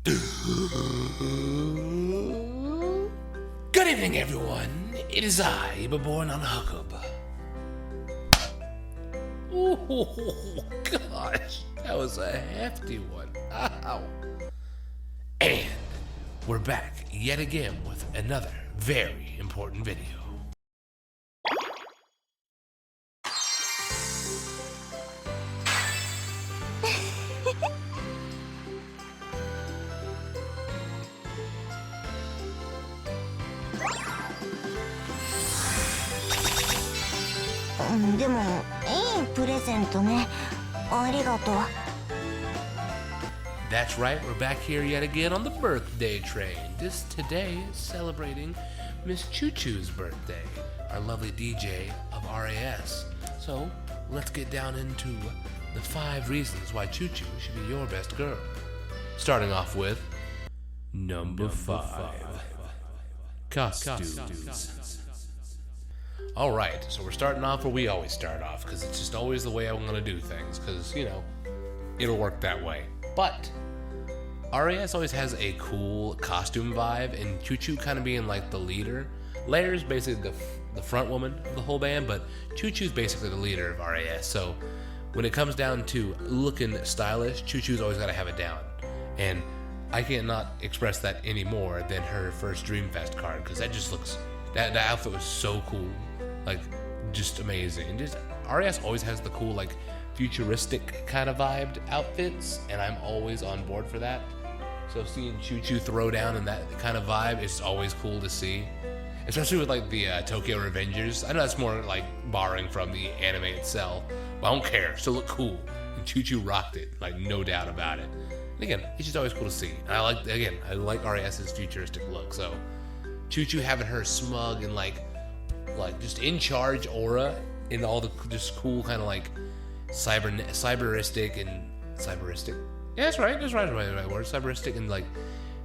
Good evening, everyone. It is I, Eibbor Nanahcub. Oh, gosh, that was a hefty one. Ow. And we're back yet again with another very important video. That's right, we're back here yet again on the birthday train. This today is celebrating Miss CHU2's birthday, our lovely DJ of RAS. So let's get down into the 5 reasons why CHU2 should be your best girl. Starting off with number 5. Costumes. Alright, so we're starting off where we always start off, because it's just always the way I'm going to do things, because, you know, it'll work that way. But RAS always has a cool costume vibe, and CHU2 kind of being like the leader. Lair's basically the front woman of the whole band, but CHU2's basically the leader of RAS. So when it comes down to looking stylish, CHU2's always got to have it down. And I cannot express that any more than her first Dreamfest card, because that just looks, that outfit was so cool. Like, just amazing. And just RAS always has the cool, like, futuristic kind of vibed outfits, and I'm always on board for that. So seeing CHU2 throw down in that kind of vibe is always cool to see, especially with like the Tokyo Revengers. I know that's more like borrowing from the anime itself, but I don't care. Still look cool, and CHU2 rocked it, like no doubt about it. And again, it's just always cool to see. And I like RAS's futuristic look. So CHU2 having her smug and like just in charge aura in all the just cool kind of like cyberistic. Yeah, that's right word. Cyberistic and like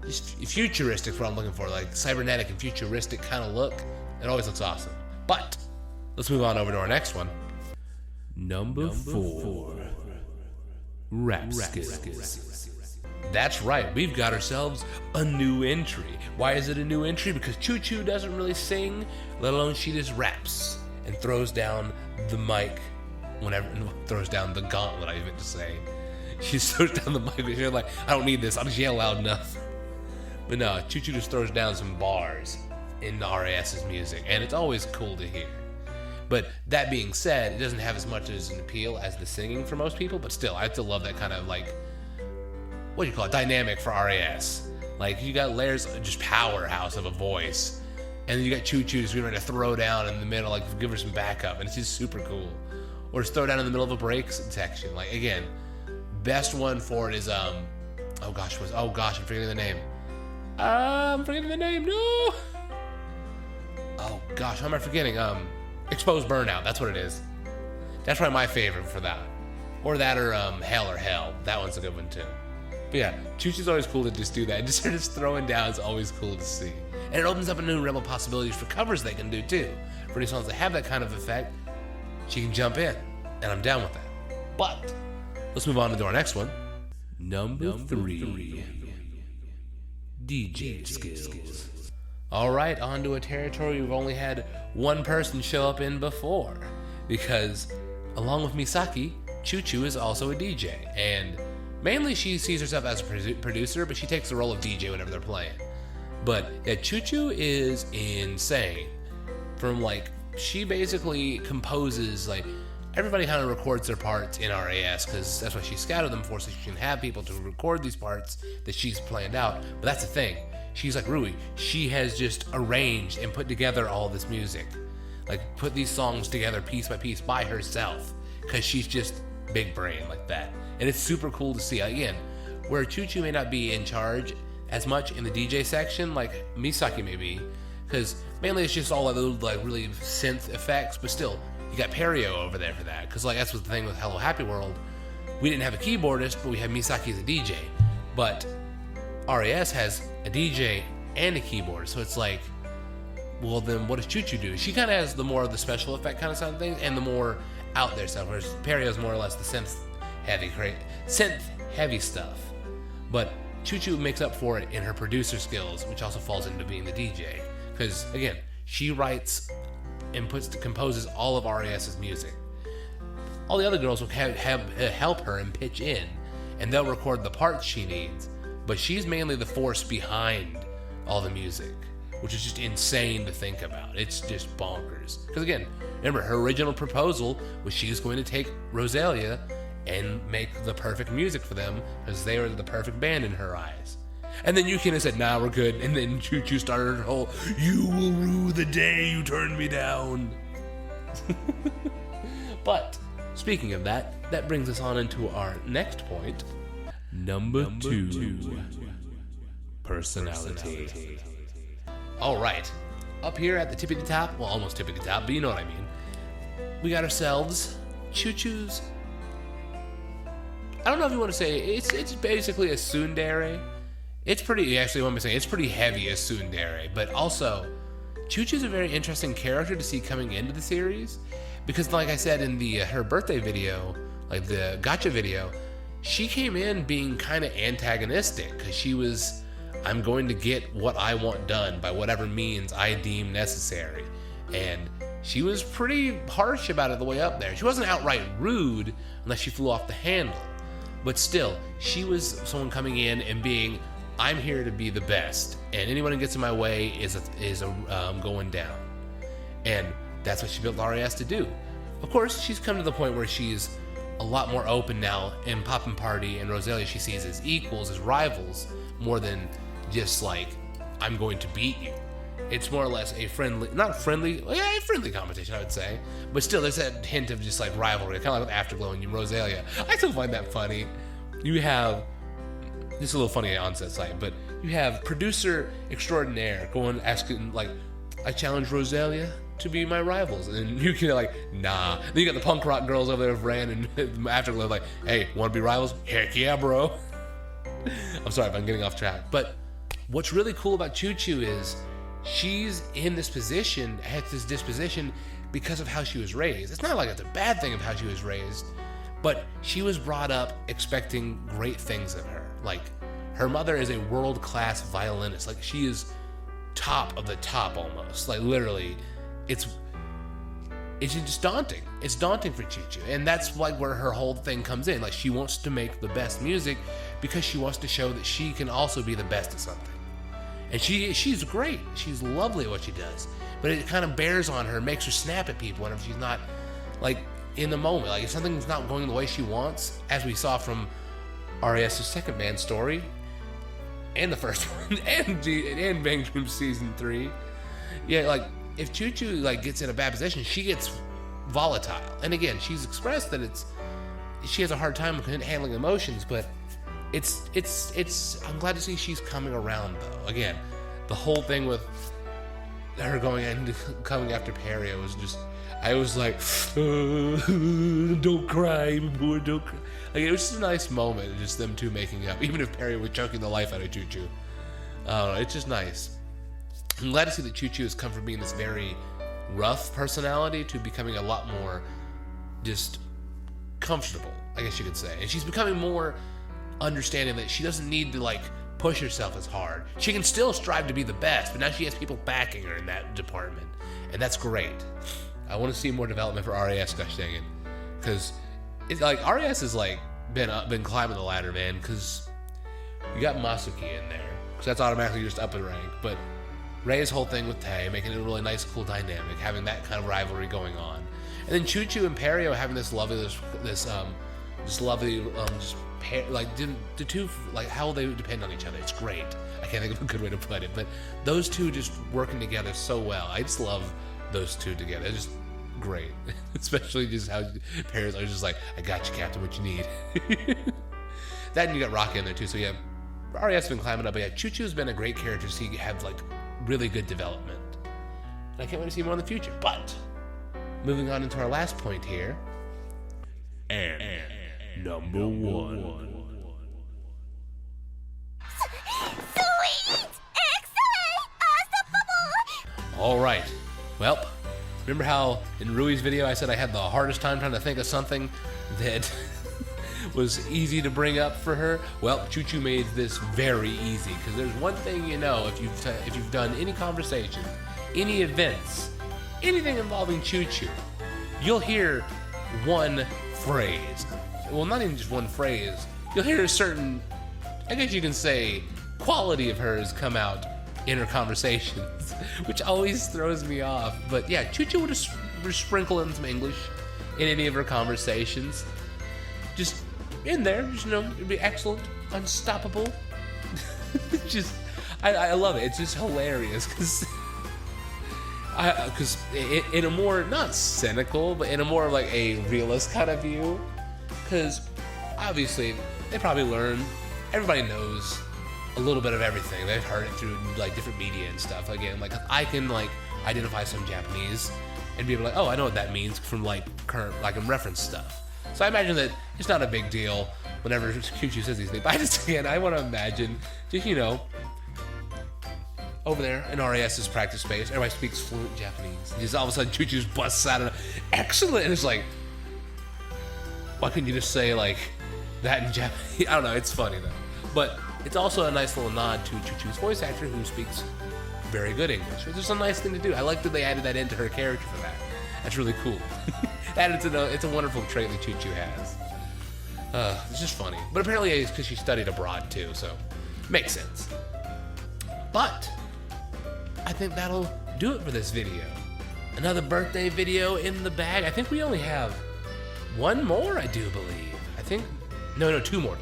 just futuristic is what I'm looking for, like cybernetic and futuristic kind of look. It always looks awesome. But let's move on over to our next one. Number 4. Rap skills. That's right, we've got ourselves a new entry. Why is it a new entry? Because CHU2 doesn't really sing, let alone she just raps and throws down the mic throws down the gauntlet, I meant to say. She throws down the mic, and she's like, I don't need this, I'll just yell loud enough. But no, CHU2 just throws down some bars in RAS's music, and it's always cool to hear. But that being said, it doesn't have as much as an appeal as the singing for most people, but still, I still love that kind of like, what do you call it, dynamic for RAS. Like, you got Lair's just powerhouse of a voice, and then you got CHU2 just being ready to throw down in the middle, like give her some backup, and it's just super cool. Or just throw down in the middle of a break section. Like, again, best one for it is oh gosh, I'm forgetting the name. No. Oh gosh, how am I forgetting? Exposed Burnout. That's what it is. That's probably my favorite for that. Or that, or Hell. That one's a good one too. But yeah, CHU2's always cool to just do that. Just sort of throwing down is always cool to see. And it opens up a new realm of possibilities for covers they can do too. For any songs that have that kind of effect, she can jump in, and I'm down with that. But let's move on to our next one. Number 3. DJ skills. Alright, on to a territory we've only had one person show up in before. Because, along with Misaki, CHU2 is also a DJ. And mainly she sees herself as a producer, but she takes the role of DJ whenever they're playing. But yeah, CHU2 is insane. From like, she basically composes, like, everybody kind of records their parts in RAS, because that's what she scouted them for, so she can have people to record these parts that she's planned out. But that's the thing, she's like Rui, she has just arranged and put together all this music, like put these songs together piece by piece by herself, because she's just big brain like that. And it's super cool to see. Again, where CHU2 may not be in charge as much in the DJ section like Misaki may be, because mainly it's just all of those like really synth effects, but still, you got Perio over there for that, because like that's what the thing with Hello Happy World, we didn't have a keyboardist, but we had Misaki as a DJ. But RAS has a DJ and a keyboard, so it's like, well then what does CHU2 do? She kind of has the more of the special effect kind of side of things, and the more out there stuff, whereas Perio's more or less the synth heavy stuff. But CHU2 makes up for it in her producer skills, which also falls into being the DJ. Because, again, she writes and composes all of RAS's music. All the other girls will help her and pitch in, and they'll record the parts she needs, but she's mainly the force behind all the music, which is just insane to think about. It's just bonkers. Because again, remember, her original proposal was she was going to take Rosalia and make the perfect music for them, because they were the perfect band in her eyes. And then Yukina said, nah, we're good. And then CHU2 started her whole, you will rue the day you turned me down. But, speaking of that, that brings us on into our next point. Number two, personality. All right, up here at the tippy top, well, almost tippy top, but you know what I mean. We got ourselves CHU2's, I don't know if you want to say, it's basically a tsundere. It's pretty, actually, what I'm saying, it's pretty heavy as tsundere, but also, CHU2's a very interesting character to see coming into the series, because like I said in the her birthday video, like the gotcha video, she came in being kind of antagonistic, because she was, I'm going to get what I want done by whatever means I deem necessary. And she was pretty harsh about it the way up there. She wasn't outright rude unless she flew off the handle. But still, she was someone coming in and being, I'm here to be the best, and anyone who gets in my way is going down. And that's what she built RAS to do. Of course, she's come to the point where she's a lot more open now, and Poppin' Party and Rosalia she sees as equals, as rivals, more than just like, I'm going to beat you. It's more or less a friendly, not friendly, yeah, a friendly competition, I would say. But still, there's that hint of just like rivalry, kind of like with Afterglow and Rosalia. I still find that funny. You have, this is a little funny on set site, but you have producer extraordinaire going asking, like, I challenge Rosalia to be my rivals. And then you can like, nah. Then you got the punk rock girls over there with Ran and Afterglow like, hey, want to be rivals? Heck yeah, bro. I'm sorry if I'm getting off track. But what's really cool about CHU2 is she's in this position, has this disposition because of how she was raised. It's not like it's a bad thing of how she was raised, but she was brought up expecting great things of her. Like, her mother is a world-class violinist. Like, she is top of the top almost. Like, literally, it's just daunting. It's daunting for CHU2, and that's like where her whole thing comes in. Like, she wants to make the best music because she wants to show that she can also be the best at something. And she's great. She's lovely at what she does. But it kind of bears on her, makes her snap at people whenever she's not, like, in the moment. Like, if something's not going the way she wants, as we saw from RAS's second band story, and the first one, and Bang Boom Season 3. Yeah, like, if CHU2, like, gets in a bad position, she gets volatile. And again, she's expressed that she has a hard time handling emotions, but I'm glad to see she's coming around, though. Again, the whole thing with her coming after Perry, I was like, don't cry, boy, don't cry. Like, it was just a nice moment, just them two making up, even if Perry was choking the life out of CHU2. I don't know, it's just nice. I'm glad to see that CHU2 has come from being this very rough personality to becoming a lot more just comfortable, I guess you could say. And she's becoming more understanding that she doesn't need to, like, push herself as hard. She can still strive to be the best, but now she has people backing her in that department, and that's great. I want to see more development for RAS, gosh dang it, because it's like RAS has like been climbing the ladder, man. Because you got Masuki in there, because that's automatically just up in rank. But Ray's whole thing with Tay, making it a really nice, cool dynamic, having that kind of rivalry going on, and then CHU2 and Perio having this lovely, like the two, like how they depend on each other. It's great. I can't think of a good way to put it, but those two just working together so well. I just love those two together. It's just great. Especially just how Perio's always just like, I got you, Captain, what you need. That, and you got Rocky in there too. So yeah, RAS has been climbing up, but yeah, CHU2's been a great character to see have like really good development. And I can't wait to see more in the future. But moving on into our last point here. And number one. Sweet! Excellent! Awesome! All right. Well, remember how in Rui's video I said I had the hardest time trying to think of something that was easy to bring up for her. Well, CHU2 made this very easy, because there's one thing you know if you've done any conversation, any events, anything involving CHU2, you'll hear one phrase. Well, not even just one phrase. You'll hear a certain, I guess you can say, quality of hers come out in her conversations, which always throws me off. But yeah, CHU2 would sprinkle in some English in any of her conversations. Just in there, just, you know, it'd be excellent, unstoppable. Just, I love it. It's just hilarious, because in a more, not cynical, but in a more like a realist kind of view, because obviously they probably learn, everybody knows a little bit of everything. They've heard it through like different media and stuff. Again, like I can like identify some Japanese and be able to like, oh, I know what that means from like current, like in reference stuff. So I imagine that it's not a big deal whenever CHU2 says these things. But I just, again, I want to imagine, just, you know, over there in RAS's practice space, everybody speaks fluent Japanese. And just all of a sudden, CHU2 just busts out of excellent. And it's like, why couldn't you just say like that in Japanese? I don't know. It's funny though. But it's also a nice little nod to CHU2's voice actor, who speaks very good English. It's just a nice thing to do. I like that they added that into her character for that. That's really cool. It's a wonderful trait that CHU2 has. It's just funny. But apparently it's because she studied abroad too, so makes sense. But I think that'll do it for this video. Another birthday video in the bag. I think we only have one more, I do believe. I think, no, two more.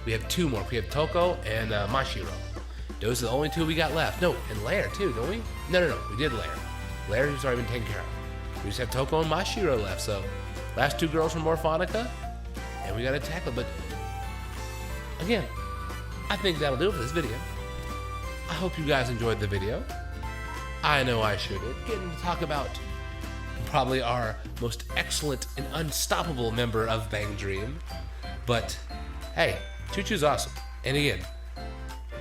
We have two more. We have Toko and Mashiro. Those are the only two we got left. No, and Lair too, don't we? No, we did Lair. Lair has already been taken care of. We just have Toko and Mashiro left, so last two girls from Morphonica, and we gotta tackle. But again, I think that'll do it for this video. I hope you guys enjoyed the video. I know I should. Getting to talk about probably our most excellent and unstoppable member of Bang Dream. But hey, CHU2's awesome. And again,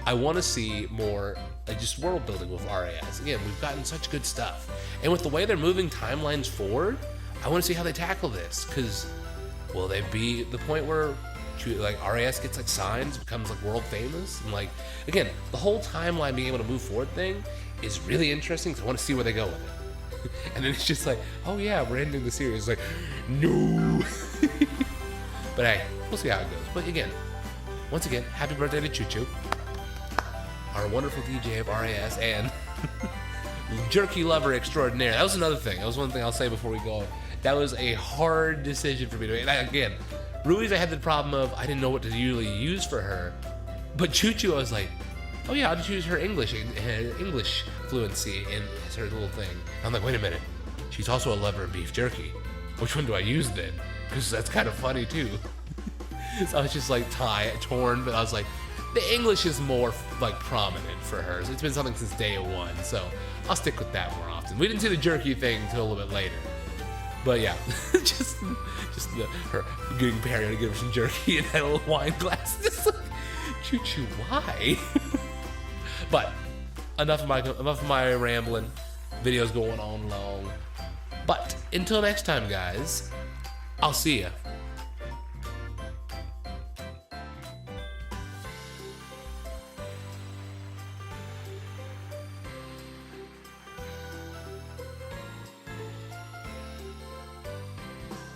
I want to see more just world building with RAS. Again, we've gotten such good stuff. And with the way they're moving timelines forward, I want to see how they tackle this. Because will they be the point where like RAS gets like signs, becomes like world famous? And like, again, the whole timeline being able to move forward thing is really interesting, because I want to see where they go with it. And then it's just like, oh yeah, we're ending the series. Like, no. But hey, we'll see how it goes. But again, once again, happy birthday to CHU2, our wonderful DJ of RAS, and jerky lover extraordinaire. That was another thing. That was one thing I'll say before we go. That was a hard decision for me to make. And again, Rui's, I had the problem of I didn't know what to really use for her. But CHU2, I was like, oh yeah, I'll just use her English fluency in her little thing. I'm like, wait a minute. She's also a lover of beef jerky. Which one do I use then? Because that's kind of funny too. So I was just like torn, but I was like, the English is more like prominent for her. So it's been something since day one, so I'll stick with that more often. We didn't see the jerky thing until a little bit later. But yeah, just her getting Perry to give her some jerky and had a little wine glass. Just like, CHU2, why? But enough of my rambling. Video's going on long. But until next time, guys, I'll see ya.